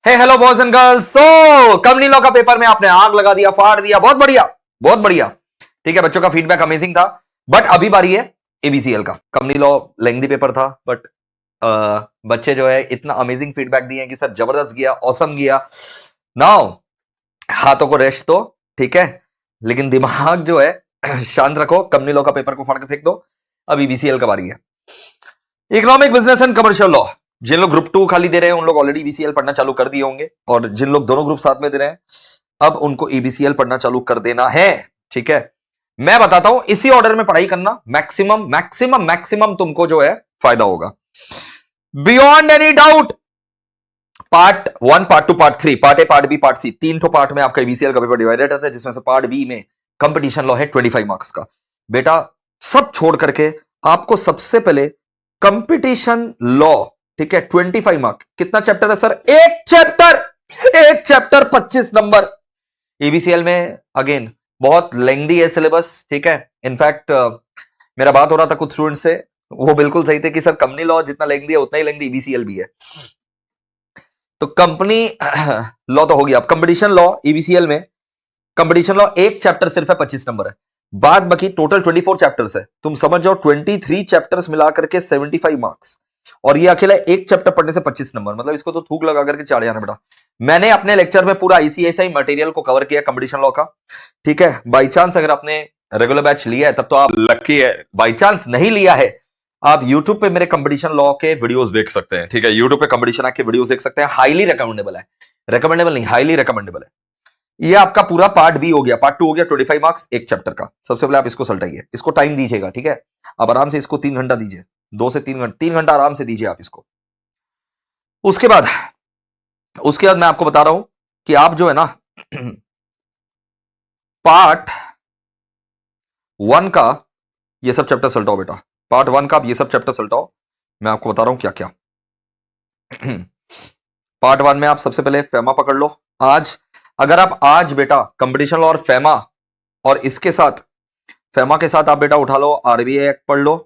Hey hello boys and girls. So company law का paper में आपने आग लगा दिया, फाड़ दिया, बहुत बढ़िया बहुत बढ़िया। ठीक है, बच्चों का फीडबैक अमेजिंग था। बट अभी बारी है एबीसीएल का। कंपनी लॉ लेंथी पेपर था, बट बच्चे जो है इतना अमेजिंग फीडबैक दिए कि सर जबरदस्त गया, ऑसम गया। नाउ हाथों को रेस्ट दो, ठीक है, लेकिन दिमाग जो है शांत रखो। कंपनी लॉ का पेपर को फाड़ के फेंक दो। अब ईबीसीएल का बारी है। Economic business and commercial law. जिन लोग ग्रुप 2 खाली दे रहे हैं उन लोग ऑलरेडी ईबीसीएल पढ़ना चालू कर दिए होंगे, और जिन लोग दोनों ग्रुप साथ में दे रहे हैं अब उनको ईबीसीएल पढ़ना चालू कर देना है। ठीक है, मैं बताता हूं, इसी ऑर्डर में पढ़ाई करना, मैक्सिमम मैक्सिमम मैक्सिमम तुमको जो है फायदा होगा। Beyond any doubt, part 1, part 2, part 3, part A, part B, part C, तीन ठो पार्ट में आपका ईबीसीएल का पेपर डिवाइडेड रहता है, जिसमें से पार्ट बी में कंपटीशन लॉ है 25 मार्क्स का। बेटा सब छोड़ करके आपको सबसे पहले कंपटीशन लॉ, ठीक है, 25 मार्क। कितना चैप्टर है सर? एक चैप्टर 25 नंबर। एबीसीएल में अगेन बहुत लेंथी है सिलेबस, ठीक है। इनफैक्ट मेरा बात हो रहा था कुछ स्टूडेंट से, वो बिल्कुल सही थे कि सर कंपनी लॉ जितना लेंथी है उतना ही लेंथी ईबीसीएल भी है। तो कंपनी लॉ तो होगी। अब कंपटीशन लॉ ईबीसीएल में कंपटीशन लॉ एक चैप्टर सिर्फ है, 25 नंबर है। बाद बाकी टोटल 24 चैप्टर्स है। तुम समझ जाओ 23 चैप्टर्स मिला करके 75 मार्क्स, और ये अकेला एक चैप्टर पढ़ने से 25 नंबर। मतलब इसको तो थूक लगा करके चाड़ जाना बेटा। मैंने अपने लेक्चर में पूरा आईसीएसआई मटेरियल को कवर किया कंपटीशन लॉ का, ठीक है। बाई चांस अगर आपने रेगुलर बैच लिया है तब तो आप लकी है, बाई चांस नहीं लिया है आप यूट्यूब पे मेरे कंपटीशन लॉ के वीडियोस देख सकते हैं, ठीक है। यूट्यूब पे कंपटीशन के वीडियोस देख सकते हैं, हाईली रिकमेंडेबल है। रिकमेंडेबल नहीं, हाईली रिकमेंडेबल है। ये आपका पूरा पार्ट बी हो गया, पार्ट 2 हो गया, 25 मार्क्स एक चैप्टर का। सबसे पहले आप इसको सल्टाइए, इसको टाइम दीजिएगा, ठीक है। आप आराम से इसको 3 घंटा दीजिए, 2 से 3 घंटा, 3 घंटा आराम से दीजिए आप इसको। उसके बाद मैं आपको बता रहा हूं कि आप जो है ना पार्ट 1 का ये सब चैप्टर सल्टाओ बेटा। पार्ट 1 का आप ये सब चैप्टर सल्टाओ। मैं आपको बता रहा हूं क्या क्या। पार्ट 1 में आप सबसे पहले फेमा पकड़ लो। आज अगर आप आज बेटा कंपटीशन लॉ और फेमा, और इसके साथ फेमा के साथ आप बेटा उठा लो आरबीआई एक्ट पढ़ लो,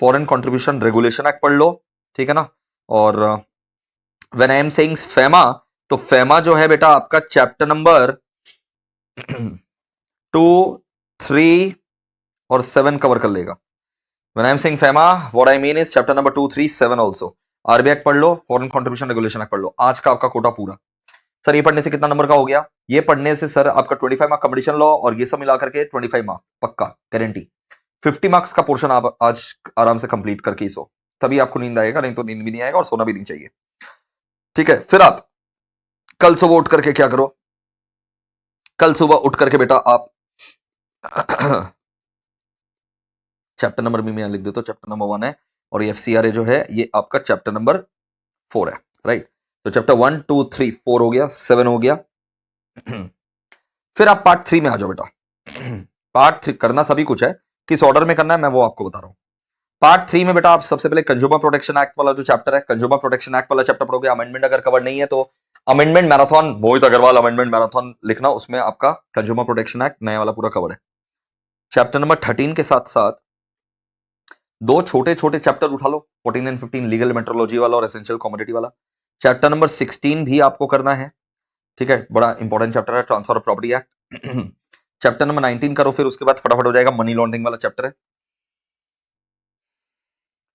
फॉरेन कंट्रीब्यूशन रेगुलेशन एक्ट पढ़ लो, ठीक है ना। और when I am saying FEMA, तो फेमा जो है बेटा आपका चैप्टर नंबर 2, 3 और 7 कवर कर लेगा। When I am saying FEMA, what I mean is chapter number 2, 3, 7 also. RBI act पढ़ लो, फॉरेन कंट्रीब्यूशन रेगुलेशन एक्ट पढ़ लो। आज का आपका कोटा पूरा। सर ये पढ़ने से कितना नंबर का हो गया? ये पढ़ने से सर आपका 25 मार्क कंपटीशन लॉ और ये सब मिला करके 25 मार्क पक्का गारंटी। 50 मार्क्स का पोर्शन आप आज आराम से कंप्लीट करके ही सो, तभी आपको नींद आएगा, नहीं तो नींद भी नहीं आएगा और सोना भी नहीं चाहिए, ठीक है। फिर आप कल सुबह उठ करके क्या करो? कल सुबह उठ करके बेटा आप चैप्टर नंबर भी मैं लिख देता हूं, चैप्टर नंबर 1 है, और ये एफसीआरए जो है ये आपका चैप्टर नंबर 4 है, राइट। तो चैप्टर 1, 2, 3, 4 हो गया, 7 हो गया। फिर आप पार्ट 3 में आ जाओ बेटा। पार्ट 3 करना सभी कुछ है, किस ऑर्डर में करना है मैं वो आपको बता रहा हूं। पार्ट 3 में बेटा आप सबसे पहले कंज्यूमर प्रोटेक्शन एक्ट वाला जो चैप्टर है, कंज्यूमर प्रोटेक्शन एक्ट वाला चैप्टर पढ़ोगे। अमेंडमेंट अगर कवर नहीं है तो amendment marathon, Mohit Agarwal amendment marathon लिखना, उसमें आपका कंज्यूमर प्रोटेक्शन एक्ट नया वाला पूरा कवर है। चैप्टर नंबर 13 के साथ साथ 2 छोटे छोटे चैप्टर उठा लो, 14 एंड 15, लीगल मेट्रोलॉजी वाला और एसेंशियल कमोडिटी वाला। चैप्टर नंबर 16 भी आपको करना है, ठीक है, बड़ा इंपॉर्टेंट चैप्टर है, transfer of property act. Chapter number 19 करो, फिर उसके बाद फटाफट हो जाएगा, मनी लॉन्ड्रिंग वाला चैप्टर है।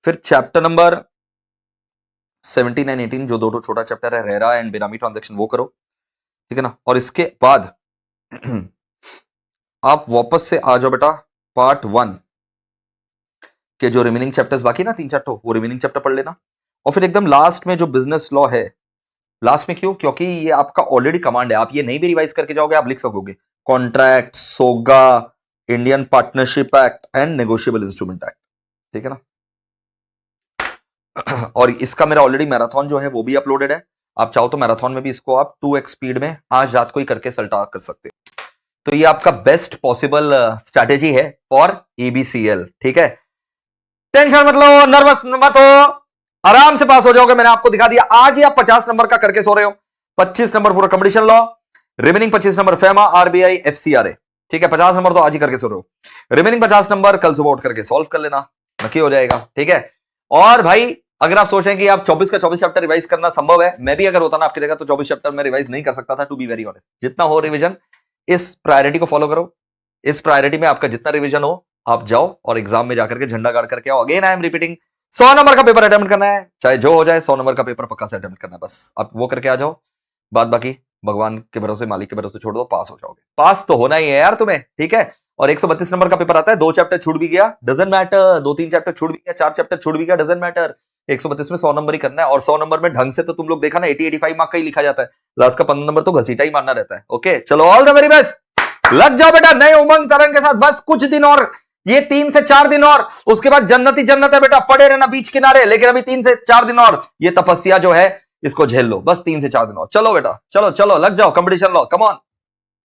फिर चैप्टर नंबर 17 एंड 18 जो दो छोटा चैप्टर है, रेरा एंड बेनामी ट्रांजैक्शन, वो करो, ठीक है ना। और इसके बाद आप वापस से आ जाओ बेटा पार्ट 1 के जो रिमेनिंग चैप्टर्स बाकी ना, 3 चैप्टर, वो रिमेनिंग चैप्टर पढ़ लेना। और फिर एकदम लास्ट में जो बिजनेस लॉ है, लास्ट में क्यों? क्योंकि ये आपका ऑलरेडी कमांड है, आप ये नहीं भी रिवाइज करके जाओगे, आप लिख सकोगे कॉन्ट्रैक्ट, सोगा, Indian partnership act and negotiable instrument act, ठीक है ना। और इसका मेरा ऑलरेडी मैराथन जो है वो भी अपलोडेड है, आप चाहो तो मैराथन में भी इसको आप 2x स्पीड में आज रात को ही करके सल्टा कर सकते हो। तो ये आपका बेस्ट पॉसिबल स्ट्रैटेजी है फॉर ईबीसीएल, ठीक है। टेंशन मत लो, नर्वस मत हो, आराम से पास हो जाओगे। मैंने आपको दिखा दिया, आज ही आप 50 नंबर का करके सो रहे हो। 25 नंबर पूरा competition law, remaining 25 number FEMA, RBI, FCRA, ठीक है। 50 नंबर तो आज ही करके सो रहे हो, रिमेनिंग 50 नंबर कल सुबह उठ करके सॉल्व कर लेना, नक्की हो जाएगा, ठीक है। और भाई अगर आप सोच रहे हैं कि आप 24 का 24 चैप्टर रिवाइज करना संभव है, मैं भी अगर होता ना आपकी जगह तो 24 चैप्टर में रिवाइज नहीं कर सकता था, टू बी वेरी ऑनेस्ट। जितना हो रिवीजन, इस प्रायोरिटी को फॉलो करो। इस प्रायोरिटी में आपका जितना रिवीजन हो, आप जाओ और एग्जाम में जाकर के झंडा गाड़ करके आओ। Again I am repeating, 100 number का पेपर अटेम्प्ट करना है, चाहे जो हो जाए, 100 नंबर का पेपर पक्का से अटेम्प्ट करना है। बस आप वो करके आ जाओ, बाद बाकी भगवान के भरोसे, मालिक के भरोसे छोड़ दो, पास हो जाओगे। पास तो होना ही है यार तुम्हें, ठीक है। और 132 नंबर का पेपर आता है, 2 चैप्टर छूट भी गया डजंट मैटर, 2-3 चैप्टर छूट भी गया, 4 चैप्टर छूट भी गया, डजंट मैटर। 132 में 100 नंबर ही करना है, और 100 नंबर में ढंग से तो तुम लोग देखा ना 80-85 मार्क का ही लिखा जाता है। लास्ट का 15 नंबर तो घसीटा ही मारना रहता है। ओके चलो, ऑल द वेरी बेस्ट, लग जाओ बेटा नए उमंग तरंग के साथ। बस कुछ दिन और, ये 3 से 4 दिन और, उसके बाद जन्नत ही जन्नत है बेटा, पड़े रहना बीच किनारे। लेकिन अभी 3 से 4 दिन और, ये तपस्या जो है इसको झेल लो, बस 3 से 4 दिन और। चलो बेटा, चलो चलो, लग जाओ, कंपटीशन लो, कम ऑन।